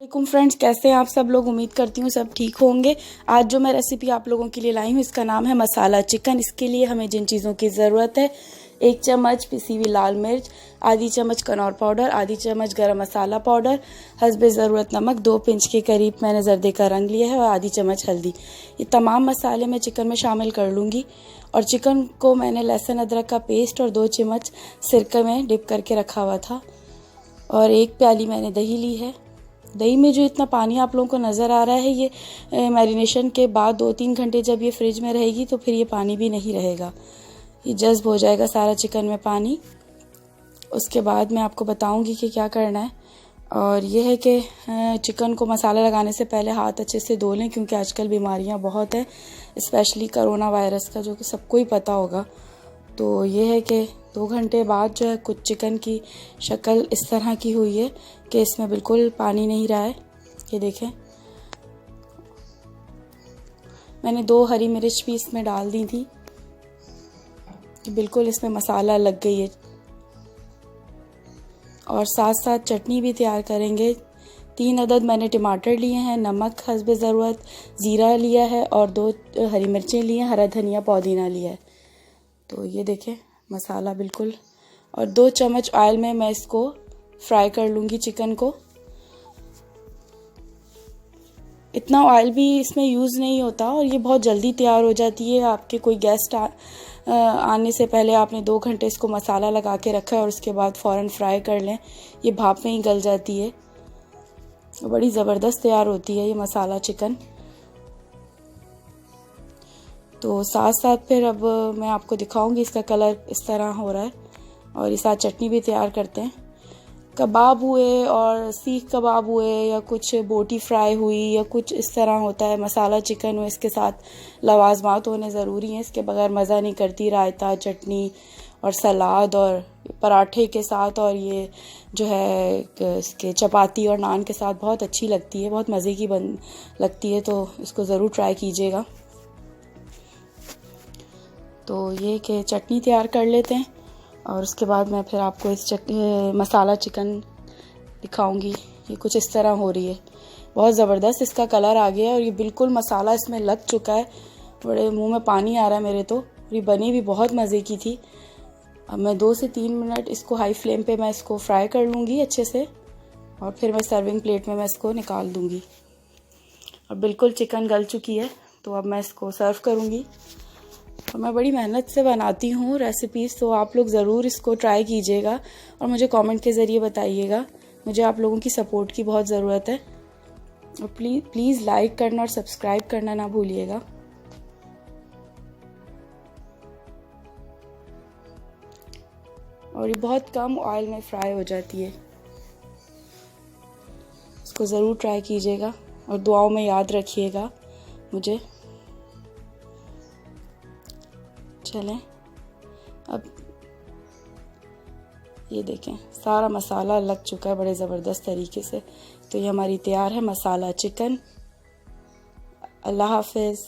वालेकुम फ्रेंड्स, कैसे हैं आप सब लोग। उम्मीद करती हूँ सब ठीक होंगे। आज जो मैं रेसिपी आप लोगों के लिए लाई हूँ इसका नाम है मसाला चिकन। इसके लिए हमें जिन चीज़ों की ज़रूरत है, 1 चम्मच पिसी हुई लाल मिर्च, आधी चम्मच कनौर पाउडर, आधी चम्मच गरम मसाला पाउडर, हस्बे ज़रूरत नमक, 2 पिंच के करीब मैंने जर्दे का रंग लिया है और आधी चम्मच हल्दी। ये तमाम मसाले मैं चिकन में शामिल कर लूँगी। और चिकन को मैंने लहसुन अदरक का पेस्ट और 2 चम्मच सिरके में डिप करके रखा हुआ था। और 1 प्याली मैंने दही ली है। दही में जो इतना पानी आप लोगों को नज़र आ रहा है, ये मैरिनेशन के बाद 2-3 घंटे जब ये फ्रिज में रहेगी तो फिर ये पानी भी नहीं रहेगा, ये जज्ब हो जाएगा सारा चिकन में पानी। उसके बाद मैं आपको बताऊंगी कि क्या करना है। और ये है कि चिकन को मसाला लगाने से पहले हाथ अच्छे से धो लें, क्योंकि आजकल बीमारियां बहुत हैं, स्पेशली कोरोना वायरस का, जो कि सबको ही पता होगा। तो ये है कि 2 घंटे बाद जो है कुछ चिकन की शक्ल इस तरह की हुई है कि इसमें बिल्कुल पानी नहीं रहा है। ये देखें, मैंने 2 हरी मिर्च भी इसमें डाल दी थी, बिल्कुल इसमें मसाला लग गई है। और साथ साथ चटनी भी तैयार करेंगे। 3 अदद मैंने टमाटर लिए हैं, नमक हस्बे ज़रूरत, ज़ीरा लिया है और 2 हरी मिर्चें लिए हैं, हरा धनिया पुदीना लिया है। तो ये देखें मसाला बिल्कुल। और 2 चम्मच ऑयल में मैं इसको फ्राई कर लूँगी चिकन को। इतना ऑयल भी इसमें यूज़ नहीं होता और ये बहुत जल्दी तैयार हो जाती है। आपके कोई गेस्ट आने से पहले आपने 2 घंटे इसको मसाला लगा के रखा है और उसके बाद फ़ौरन फ्राई कर लें, ये भाप में ही गल जाती है। बड़ी ज़बरदस्त तैयार होती है ये मसाला चिकन। तो साथ साथ फिर अब मैं आपको दिखाऊंगी, इसका कलर इस तरह हो रहा है। और इस साथ चटनी भी तैयार करते हैं। कबाब हुए और सीख कबाब हुए या कुछ बोटी फ्राई हुई या कुछ इस तरह होता है, मसाला चिकन हुए, इसके साथ लवाजमात होने ज़रूरी हैं, इसके बगैर मज़ा नहीं करती। रायता, चटनी और सलाद और पराठे के साथ, और ये जो है इसके चपाती और नान के साथ बहुत अच्छी लगती है, बहुत मज़े की बन लगती है। तो इसको ज़रूर ट्राई कीजिएगा। तो ये कि चटनी तैयार कर लेते हैं और उसके बाद मैं फिर आपको इस मसाला चिकन दिखाऊंगी। ये कुछ इस तरह हो रही है, बहुत ज़बरदस्त इसका कलर आ गया है और ये बिल्कुल मसाला इसमें लग चुका है। बड़े मुंह में पानी आ रहा है मेरे तो। ये बनी भी बहुत मज़े की थी। अब मैं 2 से 3 मिनट इसको हाई फ्लेम पे मैं इसको फ्राई कर लूँगी अच्छे से, और फिर मैं सर्विंग प्लेट में मैं इसको निकाल दूँगी। अब बिल्कुल चिकन गल चुकी है, तो अब मैं इसको सर्व करूँगी। और मैं बड़ी मेहनत से बनाती हूँ रेसिपीज़, तो आप लोग ज़रूर इसको ट्राई कीजिएगा और मुझे कमेंट के ज़रिए बताइएगा। मुझे आप लोगों की सपोर्ट की बहुत ज़रूरत है। और प्लीज़ लाइक करना और सब्सक्राइब करना ना भूलिएगा। और ये बहुत कम ऑयल में फ्राई हो जाती है। इसको ज़रूर ट्राई कीजिएगा और दुआओं में याद रखिएगा मुझे। चलें, अब ये देखें सारा मसाला लग चुका है बड़े ज़बरदस्त तरीके से। तो ये हमारी तैयार है मसाला चिकन। अल्लाह हाफ़िज़।